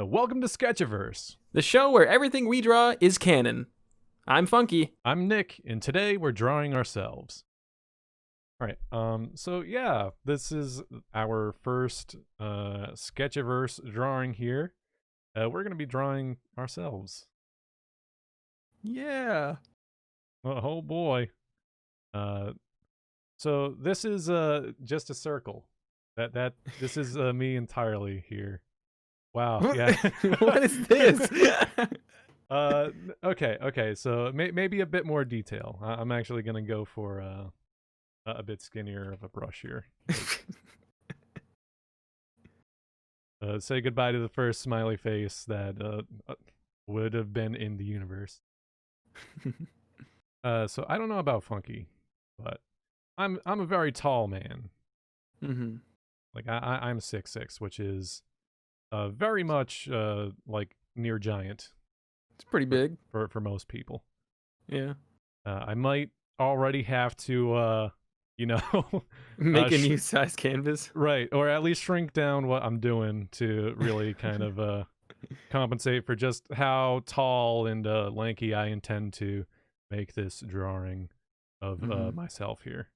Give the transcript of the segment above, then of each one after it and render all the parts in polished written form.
Welcome to Sketchiverse. The show where everything we draw is canon. I'm Funky. I'm Nick, and today we're drawing ourselves. All right. So yeah, this is our first Sketchiverse drawing here. We're gonna be drawing ourselves. Yeah. Oh boy. So this is just a circle. This is me entirely here. Wow. Yeah. What is this? Okay. So maybe a bit more detail. I'm actually gonna go for a bit skinnier of a brush here. Say goodbye to the first smiley face that would have been in the universe. So I don't know about Funky, but I'm a very tall man. Mm-hmm. Like I'm 6'6", which is very much like near giant. It's pretty big for most people. Yeah. I might already have to Make a new size canvas. Right, or at least shrink down what I'm doing to really kind of compensate for just how tall and lanky I intend to make this drawing of myself here.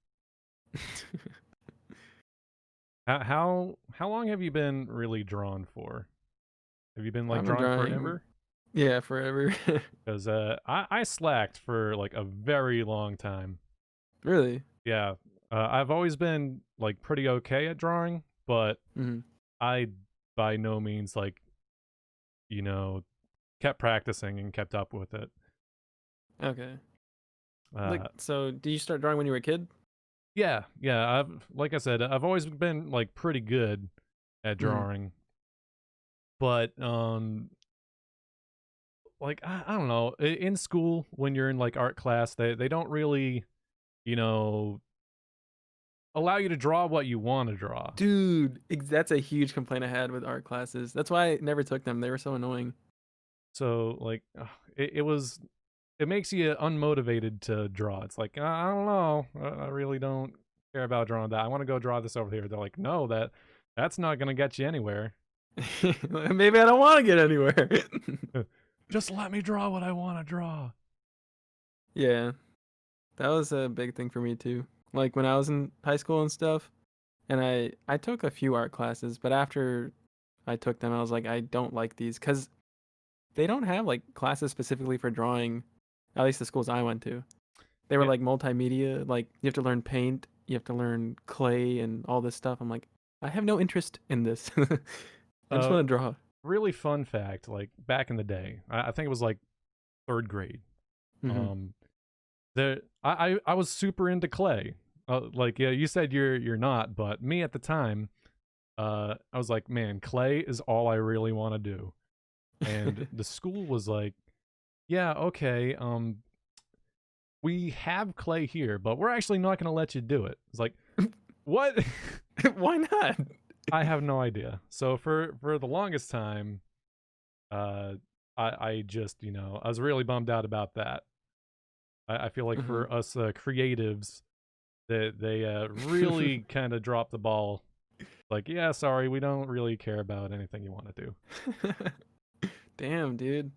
How long have you been really drawn for? Have you been like drawing forever? Yeah, forever. Because I slacked for like a very long time. Really? Yeah. I've always been like pretty okay at drawing, but I by no means like, kept practicing and kept up with it. Okay. So did you start drawing when you were a kid? Yeah. Like I said, I've always been like pretty good at drawing. But like I don't know, in school when you're in like art class, they don't really, allow you to draw what you want to draw. Dude, that's a huge complaint I had with art classes. That's why I never took them. They were so annoying. So like it makes you unmotivated to draw. It's like, I don't know, I really don't care about drawing that. I want to go draw this over here. They're like, no, that's not gonna get you anywhere. Maybe I don't want to get anywhere. Just let me draw what I want to draw. Yeah, that was a big thing for me too. Like when I was in high school and stuff, and I took a few art classes, but after I took them, I was like, I don't like these because they don't have like classes specifically for drawing. At least the schools I went to, they were like multimedia. Like you have to learn paint, you have to learn clay, and all this stuff. I'm like, I have no interest in this. I just want to draw. Really fun fact, like back in the day, I think it was like 3rd grade. I was super into clay. Like, yeah, you said you're not, but me at the time, I was like, man, clay is all I really want to do. And the school was like, yeah, okay, we have clay here, but we're actually not going to let you do it. It's like, what? Why not? I have no idea. So for the longest time, I just, I was really bummed out about that. I feel like for us creatives, that they really kind of dropped the ball. Like, yeah, sorry, we don't really care about anything you want to do. Damn, dude.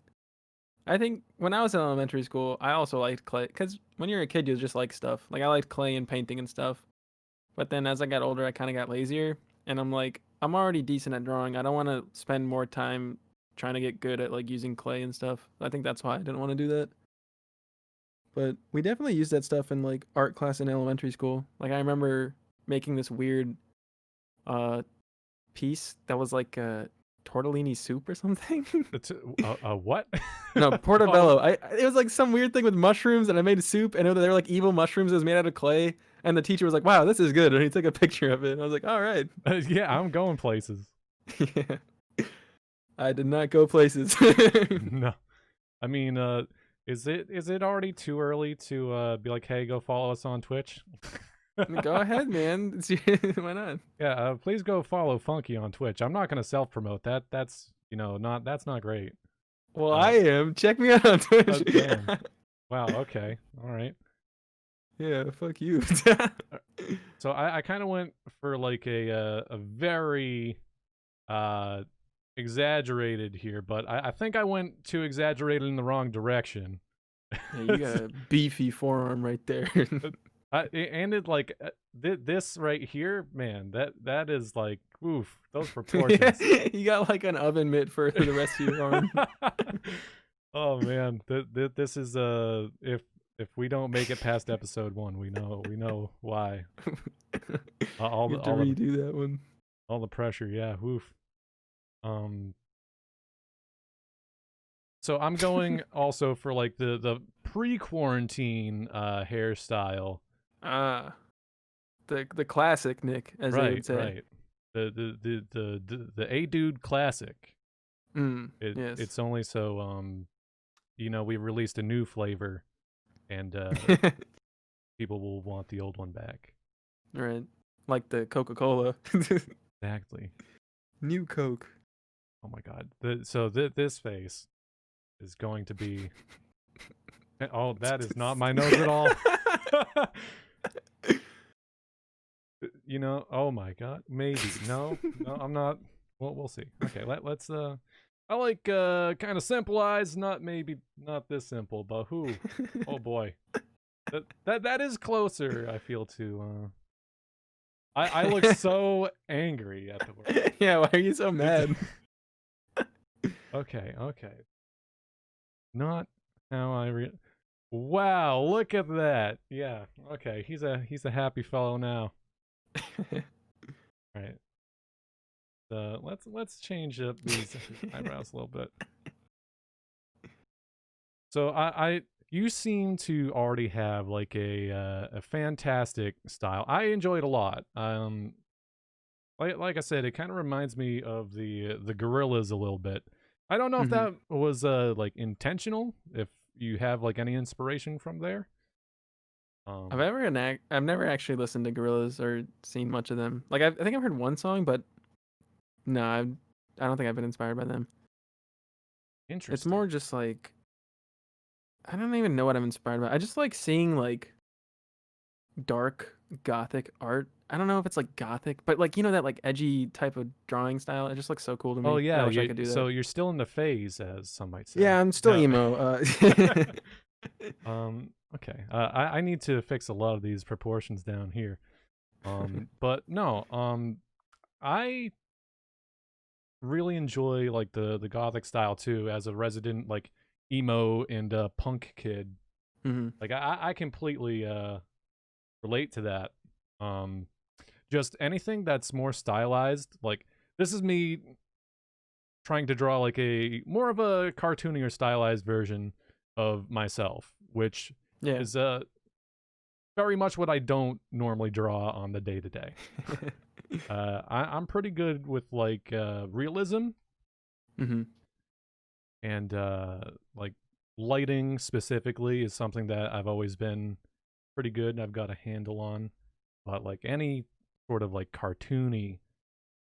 I think when I was in elementary school, I also liked clay. Because when you're a kid, you just like stuff. Like, I liked clay and painting and stuff. But then as I got older, I kind of got lazier. And I'm like, I'm already decent at drawing. I don't want to spend more time trying to get good at, like, using clay and stuff. I think that's why I didn't want to do that. But we definitely used that stuff in, like, art class in elementary school. Like, I remember making this weird piece that was like a tortellini soup or something. What? No, portobello. It was like some weird thing with mushrooms, and I made a soup, and they were like evil mushrooms. It was made out of clay, and the teacher was like, "Wow, this is good," and he took a picture of it. And I was like, "All right." Yeah, I'm going places. Yeah, I did not go places. No, I mean, is it already too early to be like, hey, go follow us on Twitch? Go ahead, man. Why not? Yeah, please go follow Funky on Twitch. I'm not gonna self-promote that. That's that's not great. Well, I am. Check me out on Twitch. Damn. Wow. Okay. All right. Yeah. Fuck you. So I kind of went for like a very exaggerated here, but I think I went too exaggerated in the wrong direction. Yeah, you got a beefy forearm right there. And it like this right here, man. That is like, oof, those proportions. You got like an oven mitt for the rest of your arm. Oh man, this is if we don't make it past episode 1, we know why. All You the have to redo that one. all the pressure, yeah, oof. So I'm going also for like the pre-quarantine hairstyle. Ah, the classic Nick, as they would say. Right. The A Dude classic. Yes. It's only so we released a new flavor, and people will want the old one back. Right. Like the Coca-Cola. Exactly. New Coke. Oh my god. This face is going to be. Oh, that is not my nose at all. Oh my god. Maybe. No, I'm not. Well, we'll see. Okay, let's I like kind of simple eyes, not this simple, but who? Oh boy. That is closer, I feel, to I look so angry at the word. Yeah, why are you so mad? Okay. Not how Wow, look at that. Yeah. Okay, he's a happy fellow now. All right. Let's change up these eyebrows a little bit. So you seem to already have like a fantastic style. I enjoy it a lot. Like I said, it kind of reminds me of the Gorillas a little bit. I don't know if that was like intentional. If you have like any inspiration from there. I've never actually listened to Gorillaz or seen much of them. Like I think I've heard one song, but no, I don't think I've been inspired by them. Interesting. It's more just like I don't even know what I'm inspired by. I just like seeing like dark gothic art. I don't know if it's like gothic, but like that like edgy type of drawing style. It just looks so cool to me. Oh yeah, I wish I could do that. So you're still in the phase, as some might say. Yeah, I'm still emo. Okay. I need to fix a lot of these proportions down here. But no. I really enjoy like the gothic style too, as a resident like emo and punk kid. Like I completely relate to that. Just anything that's more stylized. Like this is me trying to draw like a more of a cartoony or stylized version of myself, which is very much what I don't normally draw on the day to day. I'm pretty good with like realism, and like lighting specifically is something that I've always been pretty good and I've got a handle on. But like any sort of like cartoony,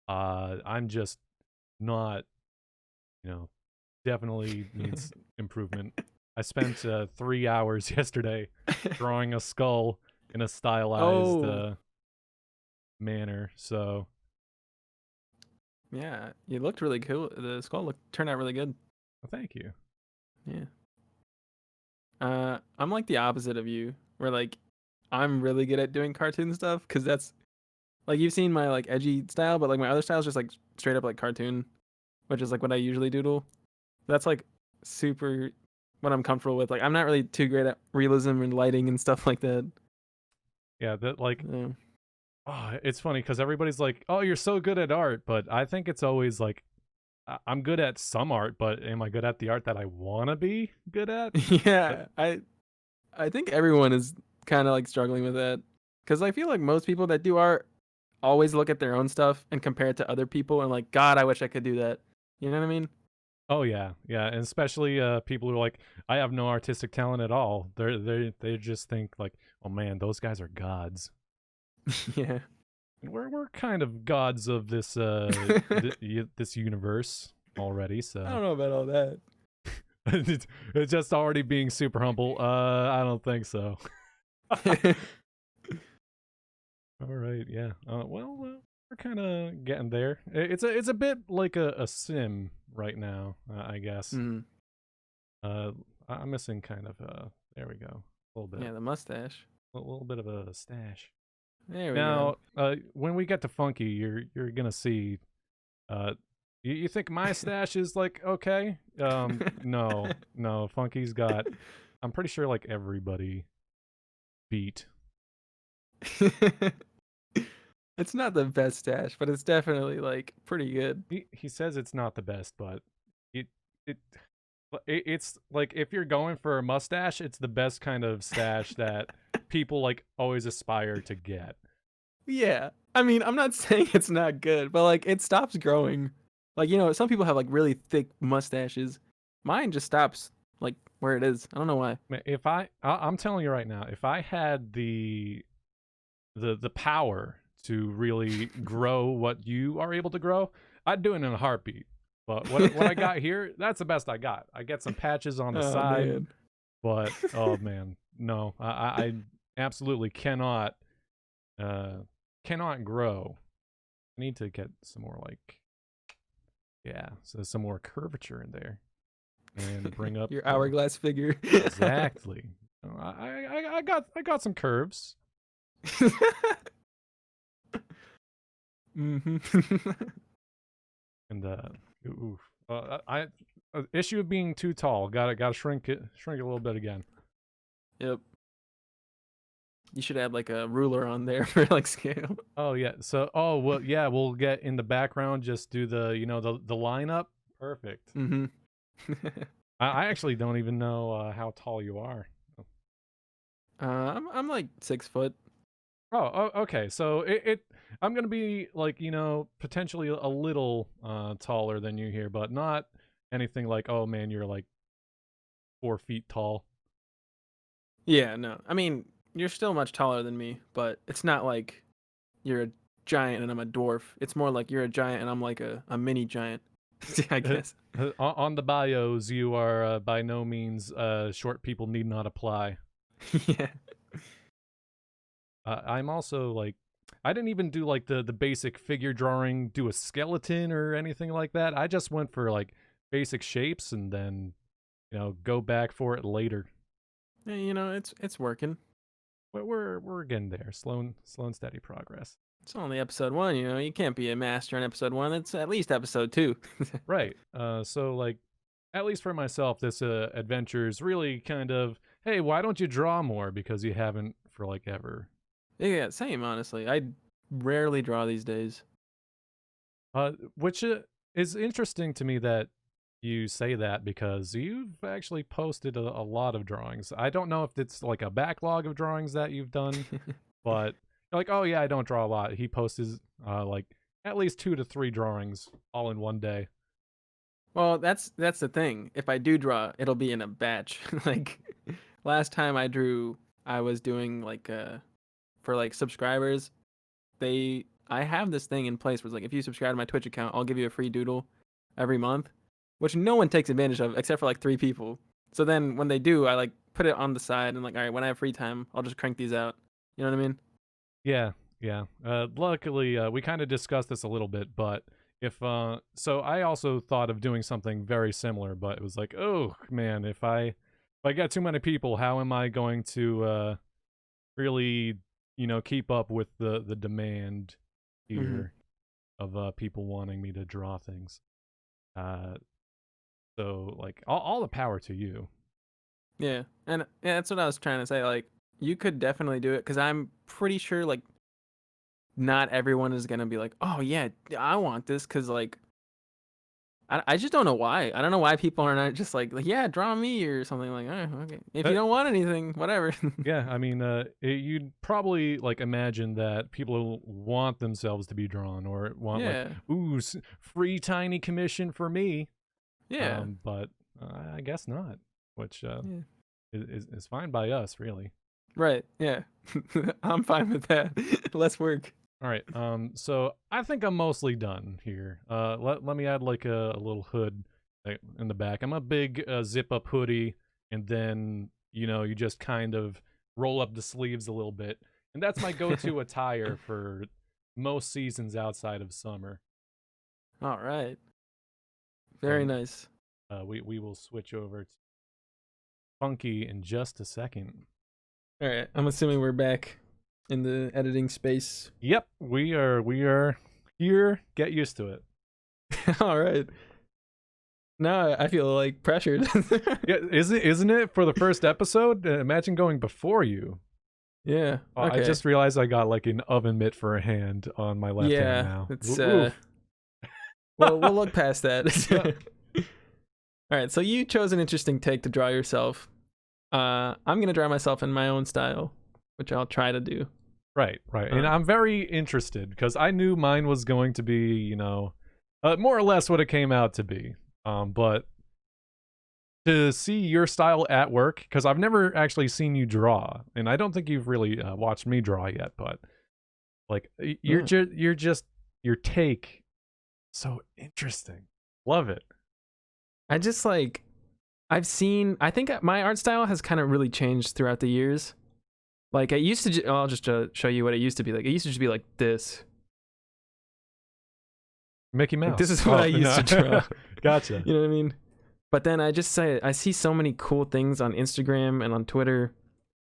I'm just not, definitely needs improvement. I spent 3 hours yesterday drawing a skull in a stylized manner. So yeah, you looked really cool. The skull turned out really good. well, thank you. Yeah. I'm like the opposite of you, where like I'm really good at doing cartoon stuff, because that's like you've seen my like edgy style, but like my other style is just like straight up like cartoon, which is like what I usually doodle. That's like super what I'm comfortable with. Like I'm not really too great at realism and lighting and stuff like that. Yeah, that like it's funny because everybody's like, "Oh, you're so good at art," but I think it's always like I'm good at some art, but am I good at the art that I want to be good at? Yeah, I think everyone is kind of like struggling with that, because I feel like most people that do art always look at their own stuff and compare it to other people and like, God, I wish I could do that. You know what I mean? Oh yeah, and especially people who are like, I have no artistic talent at all. They just think like, oh man, those guys are gods. Yeah, we're kind of gods of this this universe already. So I don't know about all that. it's just already being super humble. I don't think so. All right, yeah. Well, we're kind of getting there. It's a bit like a sim right now, I guess. Mm. I'm missing kind of there we go, a little bit, Yeah, the mustache. a little bit of a stash. There we go. Now, when we get to Funky, you're gonna see. Uh, you think my stash is like okay? No, no. Funky's got. I'm pretty sure like everybody beat. It's not the best stash, but it's definitely like pretty good. He says it's not the best, but it it it's like if you're going for a mustache, it's the best kind of stash that people like always aspire to get. Yeah. I mean, I'm not saying it's not good, but like it stops growing. Like, some people have like really thick mustaches. Mine just stops like where it is. I don't know why. If I'm telling you right now, if I had the power to really grow what you are able to grow, I'd do it in a heartbeat. But what I got here, that's the best I got. I get some patches on the Oh side, man. but oh man, no, I absolutely cannot grow. I need to get some more like so some more curvature in there and bring up Your hourglass figure. exactly. I got some curves. hmm And issue of being too tall. Gotta shrink it a little bit again. Yep. You should add like a ruler on there for like scale. Oh yeah. So well yeah, we'll get in the background. Just do the the lineup. Perfect. hmm I actually don't even know how tall you are. I'm like 6 foot. Okay. So I'm gonna be like potentially a little taller than you here, but not anything like oh man you're like 4 feet tall. Yeah, no. I mean, you're still much taller than me, but it's not like you're a giant and I'm a dwarf. It's more like you're a giant and I'm like a mini giant, I guess. On the bios, you are by no means short people need not apply. Yeah. I'm also like, I didn't even do like the basic figure drawing, do a skeleton or anything like that. I just went for like basic shapes and then go back for it later. Yeah, it's working. But we're getting there, slow and steady progress. It's only episode 1, you can't be a master in episode 1. It's at least episode 2. Right. So like, at least for myself, this adventure is really kind of, hey, why don't you draw more? Because you haven't for like ever. Yeah, same, honestly. I rarely draw these days. Which is interesting to me that you say that because you've actually posted a lot of drawings. I don't know if it's like a backlog of drawings that you've done, but like, oh yeah, I don't draw a lot. He posts like at least 2 to 3 drawings all in one day. Well, that's the thing. If I do draw, it'll be in a batch. Like last time I drew, I was doing like for like subscribers, I have this thing in place where it's like if you subscribe to my Twitch account, I'll give you a free doodle every month, which no one takes advantage of except for like 3 people. So then when they do, I like put it on the side and like, all right, when I have free time, I'll just crank these out. You know what I mean? Yeah. Luckily, we kind of discussed this a little bit, but if so I also thought of doing something very similar, but it was like, oh man, if I get too many people, how am I going to really keep up with the demand here of people wanting me to draw things? So like all the power to you. Yeah, and yeah, that's what I was trying to say. Like, you could definitely do it because I'm pretty sure like not everyone is gonna be like, oh yeah, I want this, because like I just don't know why. I don't know why people are not just like yeah, draw me or something like. Oh, okay, if you don't want anything, whatever. Yeah, I mean, you'd probably like imagine that people want themselves to be drawn or want like, Yeah, ooh, free tiny commission for me. yeah, But I guess not, which yeah. is fine by us, really. Right. Yeah, I'm fine with that. Let's work. All right. So I think I'm mostly done here. Let me add like a little hood in the back. I'm a big zip up hoodie, and then you just kind of roll up the sleeves a little bit, and that's my go-to attire for most seasons outside of summer. All right. Very nice. We will switch over to Funky in just a second. All right. I'm assuming we're back in the editing space. Yep, we are here. Get used to it. All right. Now I feel like pressured. Yeah, isn't it for the first episode? Imagine going before you. Yeah. Okay. I just realized I got like an oven mitt for a hand on my left hand now. It's well, we'll look past that. All right, so you chose an interesting take to draw yourself. I'm gonna draw myself in my own style, which I'll try to do. Right. And I'm very interested because I knew mine was going to be, more or less what it came out to be. But to see your style at work, because I've never actually seen you draw, and I don't think you've really watched me draw yet, but like your take, so interesting. Love it. I just like, I think my art style has kind of really changed throughout the years. Like I used to, I'll just show you what it used to be like. It used to just be like this. Mickey Mouse. Like, this is what I used to draw. Gotcha. You know what I mean? But then I see so many cool things on Instagram and on Twitter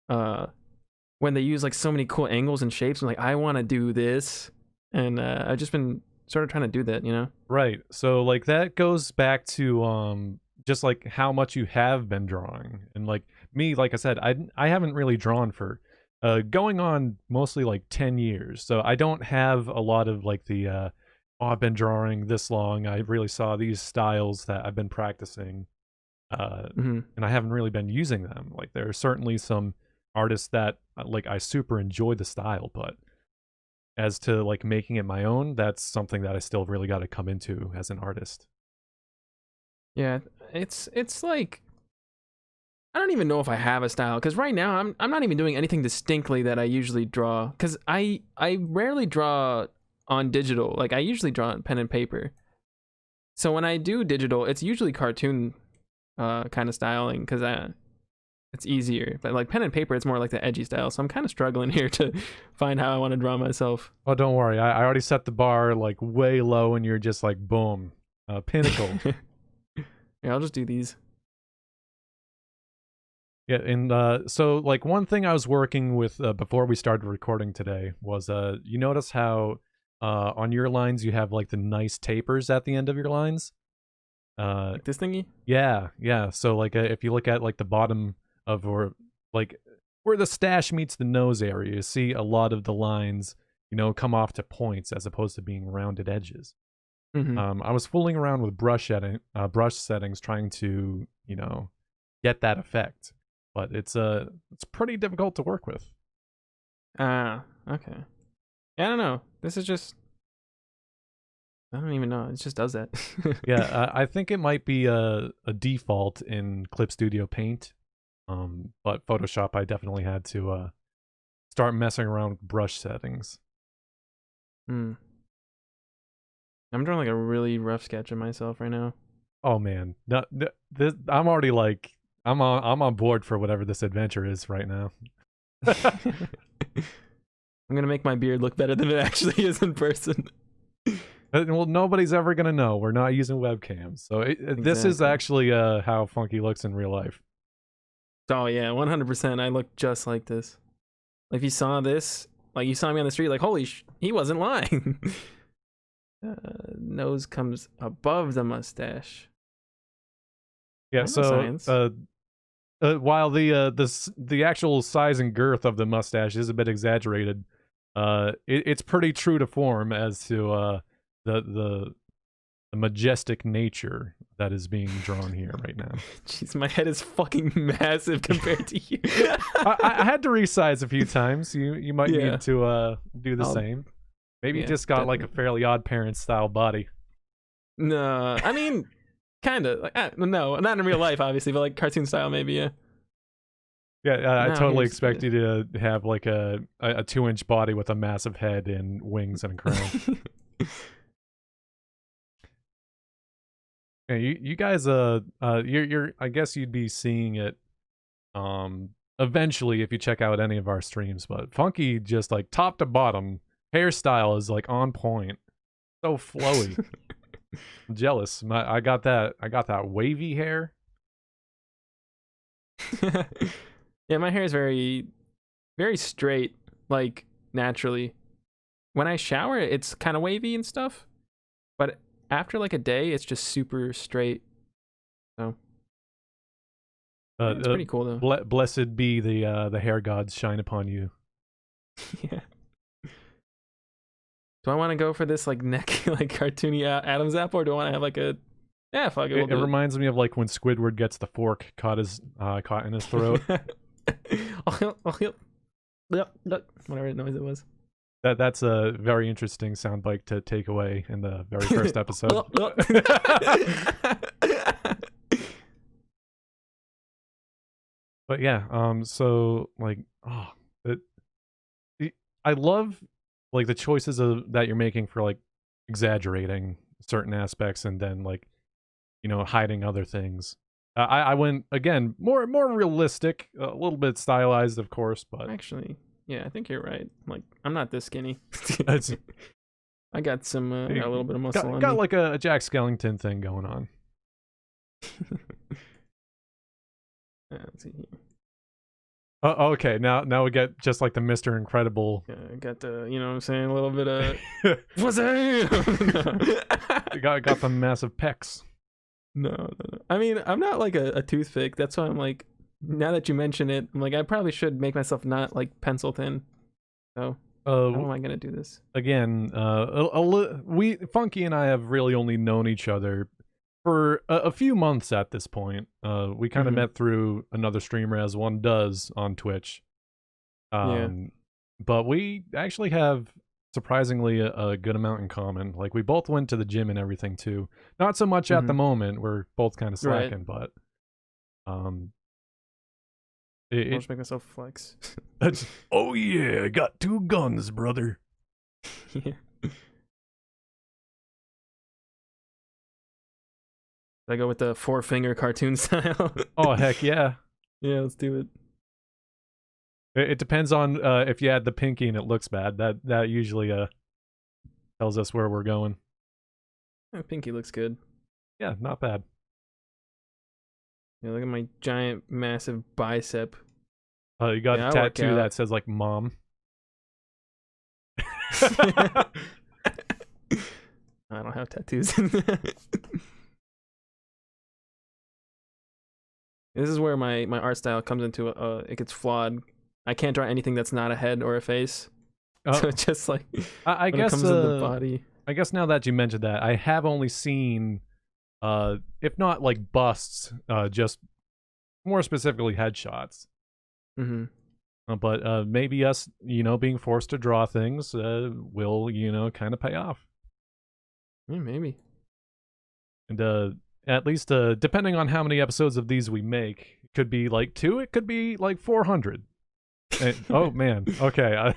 when they use like so many cool angles and shapes. I'm like, I want to do this. And I've just been sort of trying to do that, Right. So like that goes back to just like how much you have been drawing. And like me, like I said, I haven't really drawn for going on mostly like 10 years. So I don't have a lot of like the I've been drawing this long. I really saw these styles that I've been practicing. And I haven't really been using them. Like there are certainly some artists that like I super enjoy the style, but as to like making it my own, that's something that I still really got to come into as an artist. Yeah, it's like I don't even know if I have a style because right now I'm not even doing anything distinctly that I usually draw because I rarely draw on digital. Like I usually draw on pen and paper. So when I do digital, it's usually cartoon kind of styling because it's easier. But like pen and paper, it's more like the edgy style. So I'm kind of struggling here to find how I want to draw myself. Oh, don't worry. I already set the bar like way low and you're just like, boom, pinnacle. Yeah, I'll just do these. Yeah, and so like one thing I was working with before we started recording today was you notice how on your lines you have like the nice tapers at the end of your lines? Like this thingy? Yeah. So like if you look at like the bottom of or like where the stash meets the nose area, you see a lot of the lines, come off to points as opposed to being rounded edges. I was fooling around with brush settings trying to, get that effect. But it's pretty difficult to work with. Okay. Yeah, I don't know. This is just I don't even know. It just does that. Yeah, I think it might be a default in Clip Studio Paint. But Photoshop, I definitely had to start messing around with brush settings. I'm drawing like a really rough sketch of myself right now. Oh man, I'm already like I'm on board for whatever this adventure is right now. I'm gonna make my beard look better than it actually is in person. Well, nobody's ever gonna know. We're not using webcams, so this is actually how Funky looks in real life. Oh yeah, 100%. I look just like this. Like if you saw this, like you saw me on the street, like holy, he wasn't lying. Nose comes above the mustache. Yeah, so while the actual size and girth of the mustache is a bit exaggerated, it's pretty true to form as to the majestic nature that is being drawn here right now. Jeez, my head is fucking massive compared to you. I had to resize a few times. You might need to do the same. Maybe you just got definitely. Like a Fairly Odd Parents style body. No, I mean, kind of. Like, no, not in real life, obviously, but like cartoon style, maybe. Yeah. Yeah, I totally expect you to have like a 2-inch body with a massive head and wings and a crown. Yeah, you guys, you're. I guess you'd be seeing it, eventually if you check out any of our streams. But Funky just like top to bottom hairstyle is like on point, so flowy. I'm jealous. I got that wavy hair. Yeah, my hair is very, very straight, like naturally. When I shower, it's kind of wavy and stuff, but after like a day, it's just super straight. So it's pretty cool though. Blessed be the hair gods shine upon you. Yeah. Do I want to go for this like neck, like cartoony Adam's apple, or do I want to have like a fuck it? It reminds me of like when Squidward gets the fork caught in his throat. Whatever noise it was. That's a very interesting soundbite to take away in the very first episode. But yeah, so like, I love like the choices that you're making for like exaggerating certain aspects and then like, hiding other things. I went again more realistic, a little bit stylized, of course, but actually, yeah, I think you're right. Like, I'm not this skinny. I got some, got a little bit of muscle on got me. like a Jack Skellington thing going on. Let's see here. Okay, now we get just like the Mr. Incredible. I got the, you know what I'm saying, a little bit of what's that? You got the massive pecs. No. I mean, I'm not like a toothpick. That's why I'm like, now that you mention it, I'm like, I probably should make myself not like pencil thin. So how am I gonna do this? Again, Funky and I have really only known each other for a few months at this point. We kind of met through another streamer, as one does on Twitch. But we actually have surprisingly a good amount in common. Like, we both went to the gym and everything too. Not so much at the moment. We're both kind of slacking, but I'll just make myself flex. Oh yeah, I got 2 guns, brother. Yeah. I go with the 4-finger cartoon style. Oh heck yeah. Yeah, let's do it. It depends on if you add the pinky and it looks bad. That usually tells us where we're going. Oh, pinky looks good. Yeah, not bad. Yeah, look at my giant, massive bicep. You got a tattoo that says like "mom." I don't have tattoos. This is where my art style comes into it gets flawed. I can't draw anything that's not a head or a face. So it's just like I guess it comes in the body. I guess now that you mentioned that, I have only seen if not like busts, just more specifically headshots. But maybe us, being forced to draw things will, kind of pay off. Yeah, maybe. And at least depending on how many episodes of these we make, it could be like 2, it could be like 400. Oh man, okay.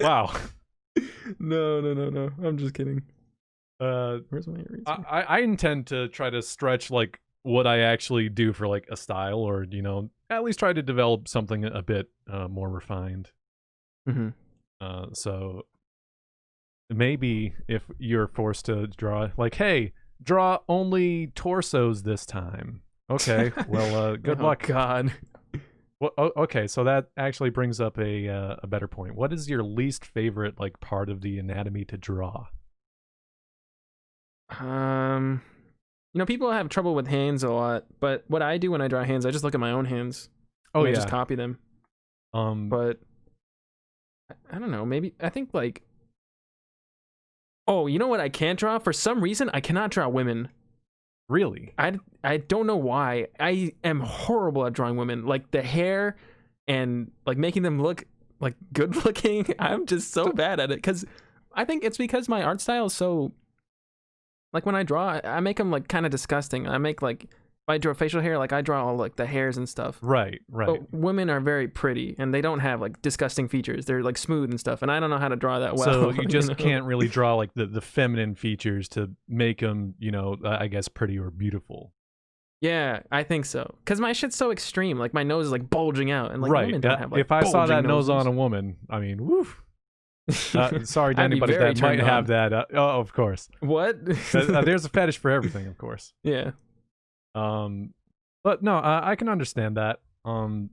Wow. No. I'm just kidding. Where's my eraser? I intend to try to stretch like what I actually do for like a style, or at least try to develop something a bit more refined. So maybe if you're forced to draw, like, hey, draw only torsos this time. Okay, well, good luck. God. Well, okay, so that actually brings up a better point. What is your least favorite like part of the anatomy to draw? People have trouble with hands a lot, but what I do when I draw hands, I just look at my own hands. Oh, I just copy them. But I don't know. Maybe I think like. Oh, you know what I can't draw? For some reason, I cannot draw women. Really? I don't know why. I am horrible at drawing women. Like the hair and like making them look like good looking. I'm just so bad at it because I think it's because my art style is so. Like when I draw, I make them like kind of disgusting. I make like if I draw facial hair, like I draw all like the hairs and stuff. Right. But women are very pretty and they don't have like disgusting features. They're like smooth and stuff, and I don't know how to draw that well. So you just can't really draw like the feminine features to make them, I guess pretty or beautiful. Yeah, I think so. Because my shit's so extreme. Like my nose is like bulging out, and like women don't have like if I saw that noses. nose on a woman, I mean, woof. Sorry to I'd be anybody very that might turned have on. that. Oh, of course. What? There's a fetish for everything, of course. Yeah. But no, I can understand that. When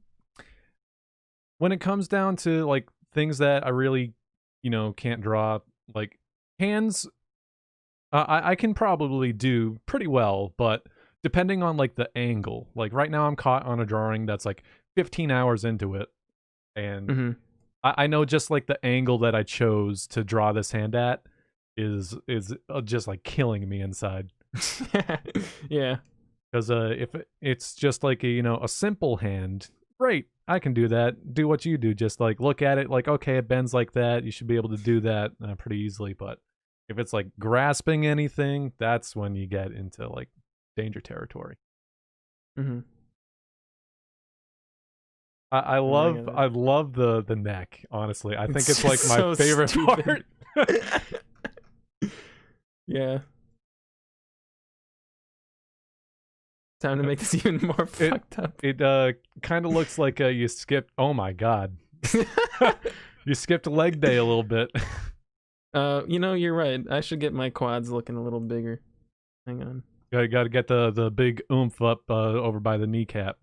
it comes down to like things that I really, can't draw, like hands, I can probably do pretty well, but depending on like the angle, like right now I'm caught on a drawing that's like 15 hours into it, and Hmm. I know just like the angle that I chose to draw this hand at is just like killing me inside. Yeah. Because if it's just like a simple hand, great, I can do that. Do what you do, just like look at it, like okay, it bends like that. You should be able to do that pretty easily. But if it's like grasping anything, that's when you get into like danger territory. Hmm. I Oh, I love got I it. love the neck. Honestly, I think it's like just my so favorite stupid. part. Yeah. Time to make this even more fucked up. It kind of looks like you skipped. Oh my god, you skipped leg day a little bit. You're right. I should get my quads looking a little bigger. Hang on. Got to get the big oomph up over by the kneecap.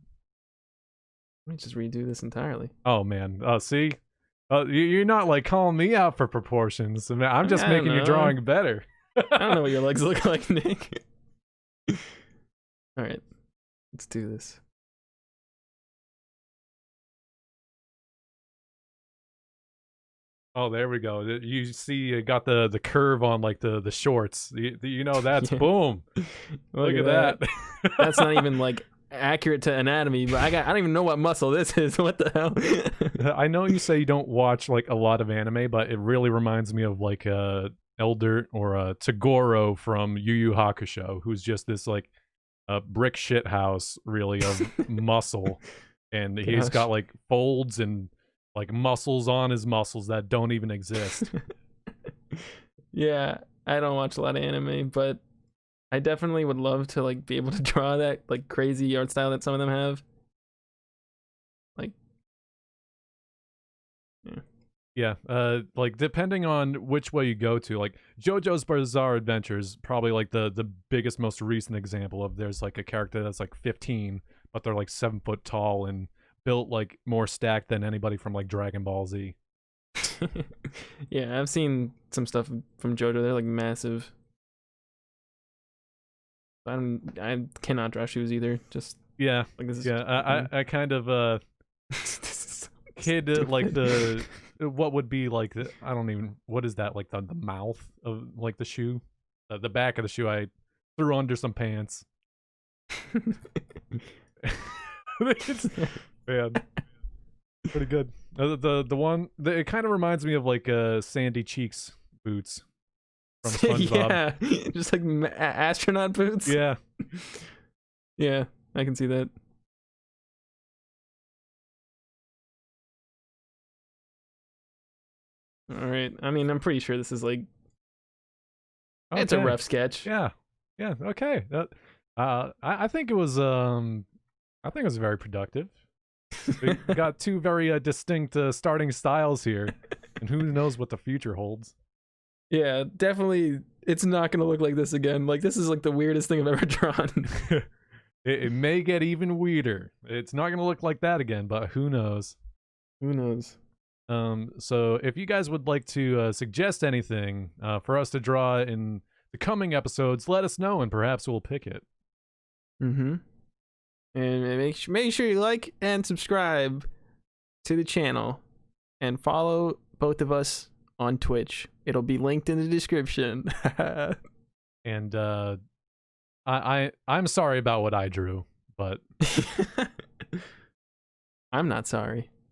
Let me just redo this entirely. Oh man, see, you're not like calling me out for proportions. I mean, I'm just I don't making your know. drawing better. I don't know what your legs look like, Nick. All right, let's do this. Oh, there we go. You see, you got the curve on like the shorts. That's Yeah. boom. Look at that. That's not even like accurate to anatomy, but I don't even know what muscle this is. What the hell? I know you say you don't watch like a lot of anime, but it really reminds me of like Elder or Tagoro from Yu Yu Hakusho, who's just this like brick shit house really of muscle, and he's Gosh. got like folds and like muscles on his muscles that don't even exist. Yeah, I don't watch a lot of anime, but I definitely would love to like be able to draw that like crazy art style that some of them have. Like, Yeah, like depending on which way you go to, like JoJo's Bizarre Adventure is probably like the biggest, most recent example of there's like a character that's like 15, but they're like 7 foot tall and built like more stacked than anybody from like Dragon Ball Z. yeah, I've seen some stuff from JoJo. They're like massive. I cannot draw shoes either. Just Yeah, like this is yeah. I kind of this is so hid like stupid. what would be like I don't even, what is that, like the mouth of like the shoe, the back of the shoe I threw under some pants. It's, man, pretty good. The one it kind of reminds me of like Sandy Cheeks boots from SpongeBob. Yeah, just like astronaut boots. Yeah. Yeah, I can see that. All right. I mean, I'm pretty sure this is like it's a Okay. rough sketch. Yeah. Yeah. Okay. I think it was very productive. We got two very distinct starting styles here, and who knows what the future holds. Yeah, definitely. It's not gonna look like this again. Like this is like the weirdest thing I've ever drawn. It may get even weirder. It's not gonna look like that again, but who knows? Who knows? So if you guys would like to suggest anything for us to draw in the coming episodes, let us know, and perhaps we'll pick it. Mm-hmm. And make sure you like and subscribe to the channel, and follow both of us on Twitch. It'll be linked in the description. And I'm sorry about what I drew, but I'm not sorry.